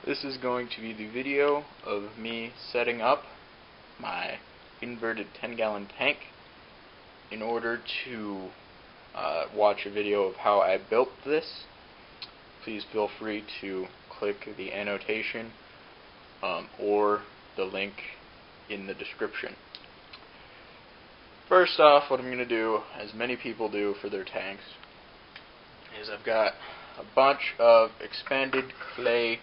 This is going to be the video of me setting up my inverted 10-gallon tank in order to watch a video of how I built this. Please feel free to click the annotation or the link in the description. First off, what I'm going to do, as many people do for their tanks, is I've got a bunch of expanded clay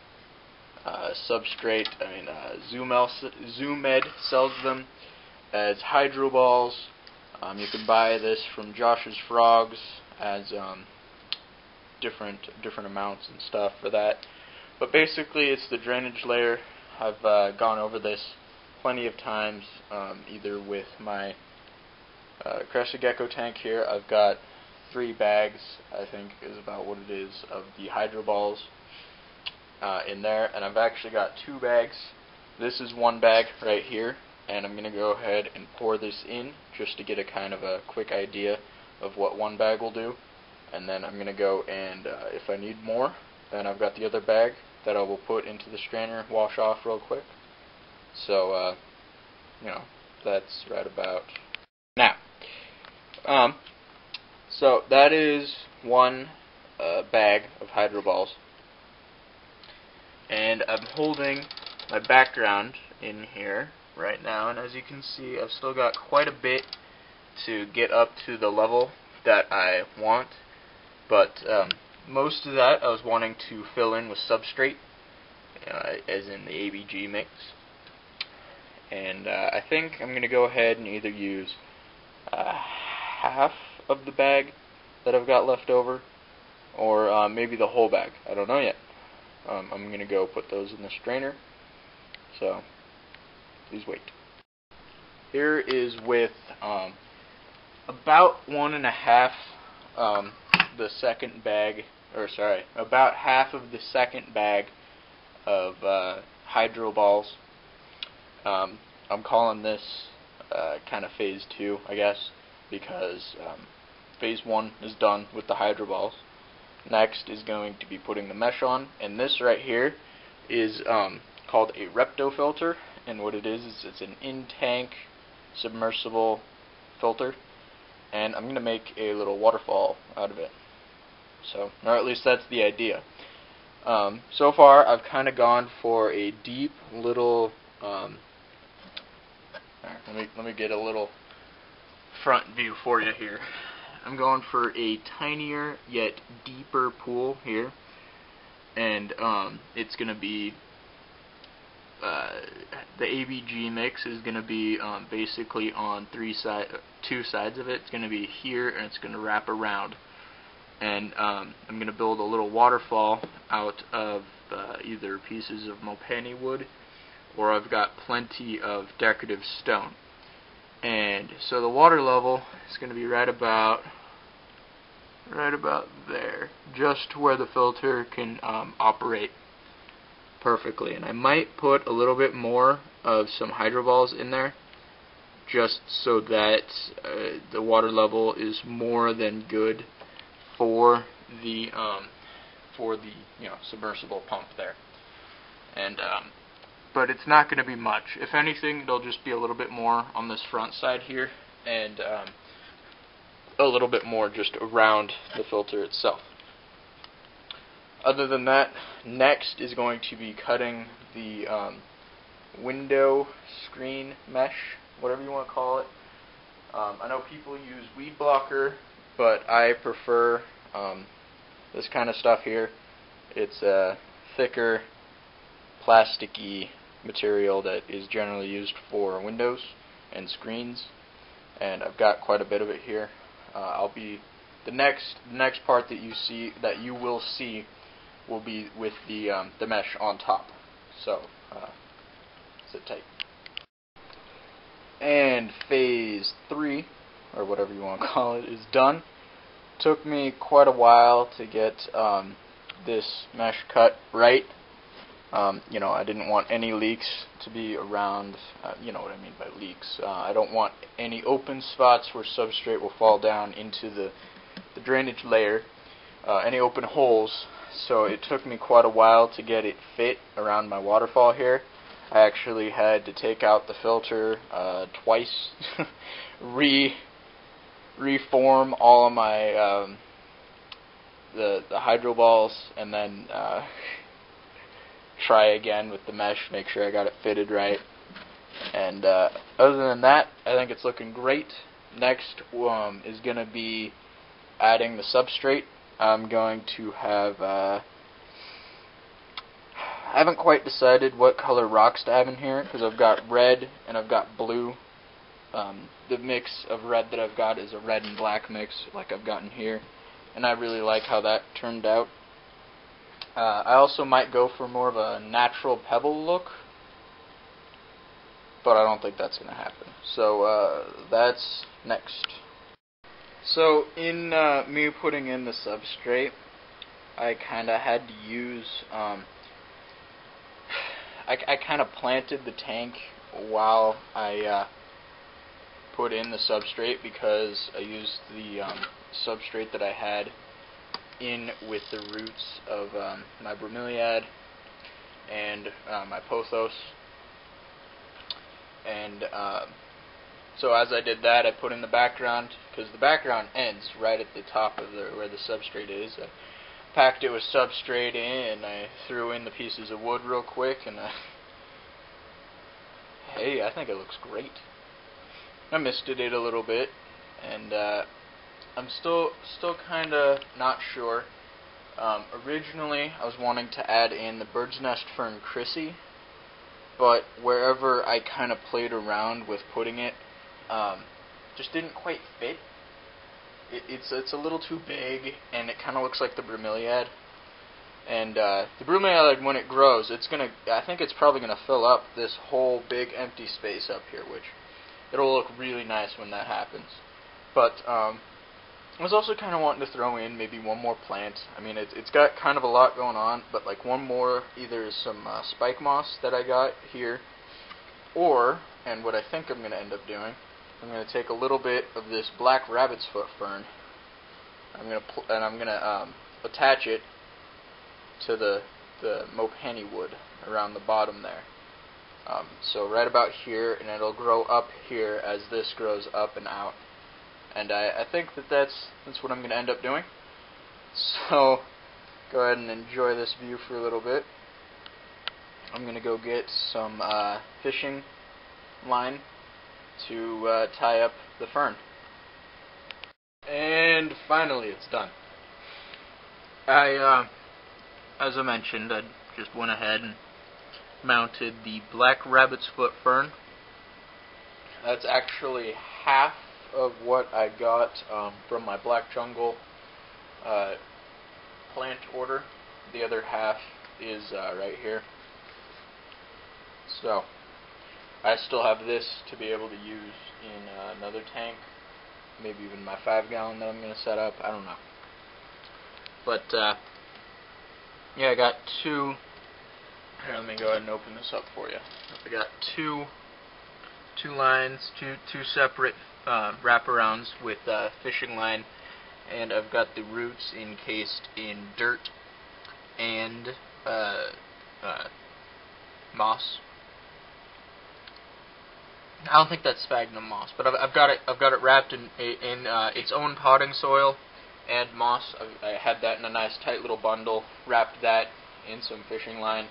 substrate. Zoomed sells them as hydro balls. You can buy this from Josh's Frogs as different amounts and stuff for that. But basically, it's the drainage layer. I've gone over this plenty of times, either with my Crested Gecko tank here. I've got 3 bags, I think is about what it is, of the hydro balls in there, and I've actually got 2 bags. This is 1 bag right here, and I'm going to go ahead and pour this in just to get a kind of a quick idea of what 1 bag will do, and then I'm going to go and if I need more, then I've got the other bag that I will put into the strainer, wash off real quick. So that's right about now. So that is 1 bag of hydro balls, and I'm holding my background in here right now, and as you can see, I've still got quite a bit to get up to the level that I want, but most of that I was wanting to fill in with Substrate, as in the ABG mix, and I think I'm going to go ahead and either use half of the bag that I've got left over, or maybe the whole bag. I don't know yet. I'm going to go put those in the strainer, so please wait. Here is with about 1.5 the second bag, or sorry, about half of the second bag of hydro balls. I'm calling this kind of phase 2, I guess, because phase 1 is done with the hydro balls. Next is going to be putting the mesh on, and this right here is called a Repto filter, and what it is it's an in-tank submersible filter, and I'm going to make a little waterfall out of it. So, or at least that's the idea. So far I've kind of gone for a deep little let me get a little front view for you here. I'm going for a tinier yet deeper pool here, and it's going to be the ABG mix is going to be basically on 2 sides of it. It's going to be here, and it's going to wrap around, and I'm going to build a little waterfall out of either pieces of Mopani wood, or I've got plenty of decorative stone. And so the water level is going to be right about there, just where the filter can operate perfectly. And I might put a little bit more of some hydro balls in there, just so that the water level is more than good for the submersible pump there. And but it's not going to be much. If anything, it'll just be a little bit more on this front side here, and a little bit more just around the filter itself. Other than that, next is going to be cutting the window screen mesh, whatever you want to call it. I know people use weed blocker, but I prefer this kind of stuff here. It's a thicker, plasticky material that is generally used for windows and screens, and I've got quite a bit of it here. The next part that you will see will be with the mesh on top. So sit tight. And phase 3, or whatever you want to call it, is done. Took me quite a while to get this mesh cut right. I didn't want any leaks to be around. You know what I mean by leaks. I don't want any open spots where substrate will fall down into the drainage layer, any open holes. so it took me quite a while to get it fit around my waterfall here. I actually had to take out the filter twice, reform all of my the hydro balls, and then try again with the mesh, make sure I got it fitted right. And other than that, I think it's looking great. Next is going to be adding the substrate. I'm going to have I haven't quite decided what color rocks to have in here, because I've got red and I've got blue. The mix of red that I've got is a red and black mix, like I've gotten here, and I really like how that turned out. I also might go for more of a natural pebble look, but I don't think that's going to happen. So that's next. So in me putting in the substrate, I kind of had to use, I kind of planted the tank while I put in the substrate, because I used the substrate that I had in with the roots of my bromeliad and my pothos. And so as I did that, I put in the background, because the background ends right at the top of where the substrate is. I packed it with substrate in, and I threw in the pieces of wood real quick, and hey, I think it looks great. I misted it a little bit, and I'm still kind of not sure. Originally, I was wanting to add in the bird's nest fern Chrissy, but wherever I kind of played around with putting it, just didn't quite fit. It's a little too big, and it kind of looks like the bromeliad. And the bromeliad, when it grows, I think it's probably gonna fill up this whole big empty space up here, which it'll look really nice when that happens. But I was also kind of wanting to throw in maybe one more plant. I mean, it's got kind of a lot going on, but like one more, either some spike moss that I got here, or, and what I think I'm going to end up doing, I'm going to take a little bit of this black rabbit's foot fern, I'm going to attach it to the mopani wood around the bottom there. So right about here, and it'll grow up here as this grows up and out. And I think that's what I'm going to end up doing. So go ahead and enjoy this view for a little bit. I'm going to go get some fishing line to tie up the fern. And finally it's done. As I mentioned, I just went ahead and mounted the black rabbit's foot fern. That's actually half of what I got from my black jungle plant order. The other half is right here. So I still have this to be able to use in another tank, maybe even my 5-gallon that I'm going to set up. I don't know. But yeah, I got two. Here, let me go ahead and open this up for you. I got two lines, two separate wraparounds with fishing line, and I've got the roots encased in dirt and moss. I don't think that's sphagnum moss, but I've got it wrapped in its own potting soil and moss. I had that in a nice tight little bundle, wrapped that in some fishing line,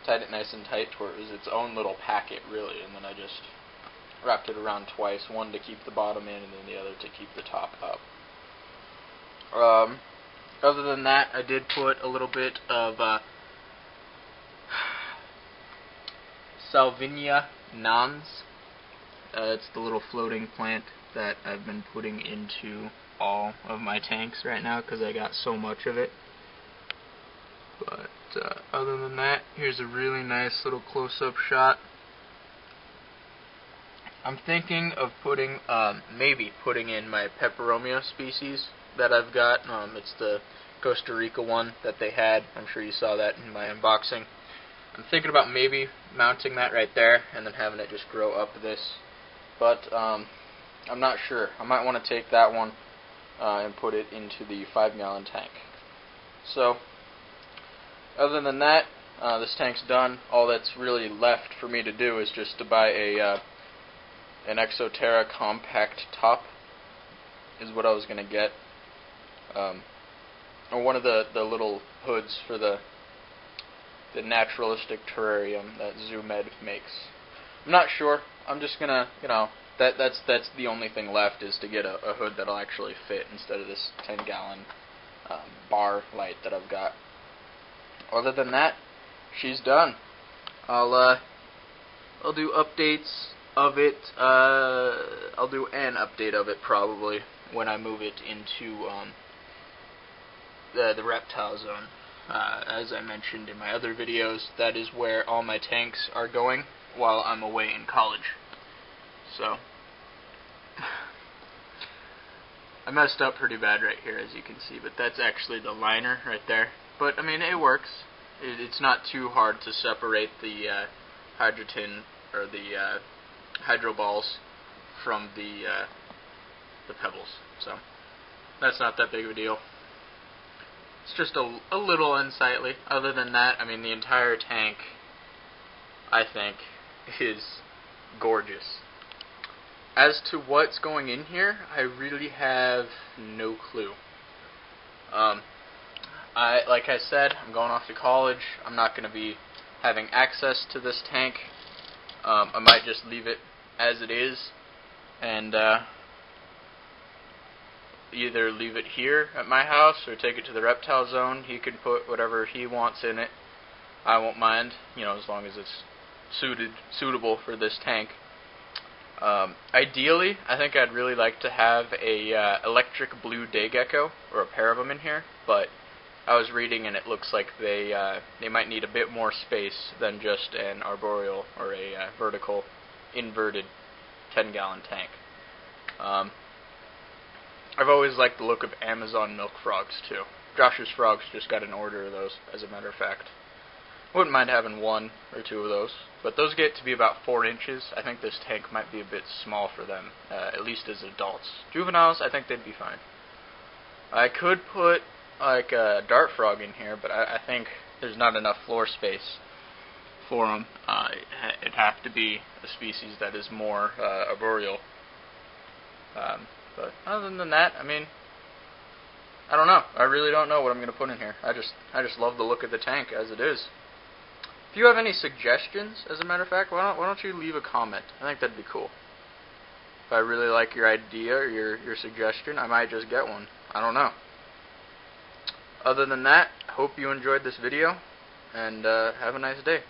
tied it nice and tight to where it was its own little packet, really, and then I just wrapped it around twice, one to keep the bottom in and then the other to keep the top up. Other than that, I did put a little bit of Salvinia nans. It's the little floating plant that I've been putting into all of my tanks right now because I got so much of it. But other than that, here's a really nice little close-up shot. I'm thinking of putting, maybe putting in my peperomia species that I've got. It's the Costa Rica one that they had. I'm sure you saw that in my unboxing. I'm thinking about maybe mounting that right there and then having it just grow up this. But I'm not sure. I might want to take that one and put it into the 5-gallon tank. So other than that, this tank's done. All that's really left for me to do is just to buy an Exoterra compact top, is what I was going to get. Or one of the little hoods for the naturalistic terrarium that ZooMed makes. I'm not sure. I'm just gonna, that's the only thing left, is to get a hood that'll actually fit instead of this 10-gallon bar light that I've got. Other than that, she's done. I'll do updates of it. I'll do an update of it probably when I move it into the reptile zone. As I mentioned in my other videos, that is where all my tanks are going while I'm away in college. So, I messed up pretty bad right here, as you can see, but that's actually the liner right there. But, I mean, it works. It's not too hard to separate the hydrogen, or the hydro balls from the pebbles. So, that's not that big of a deal. It's just a little unsightly. Other than that, I mean, the entire tank, I think, is gorgeous. As to what's going in here, I really have no clue. Like I said, I'm going off to college. I'm not going to be having access to this tank. I might just leave it as it is, and either leave it here at my house or take it to the reptile zone. He can put whatever he wants in it. I won't mind, as long as it's suitable for this tank. Ideally, I think I'd really like to have a electric blue day gecko, or a pair of them in here, but I was reading and it looks like they might need a bit more space than just an arboreal or a vertical inverted 10-gallon tank. I've always liked the look of Amazon milk frogs too. Josh's Frogs just got an order of those, as a matter of fact. Wouldn't mind having one or two of those, but those get to be about 4 inches. I think this tank might be a bit small for them, at least as adults. Juveniles, I think they'd be fine. I could put like a dart frog in here, but I think there's not enough floor space for them. It'd have to be a species that is more arboreal. But other than that, I mean, I don't know. I really don't know what I'm going to put in here. I just love the look of the tank as it is. If you have any suggestions, as a matter of fact, why don't you leave a comment? I think that'd be cool. If I really like your idea or your suggestion, I might just get one. I don't know. Other than that, hope you enjoyed this video, and have a nice day.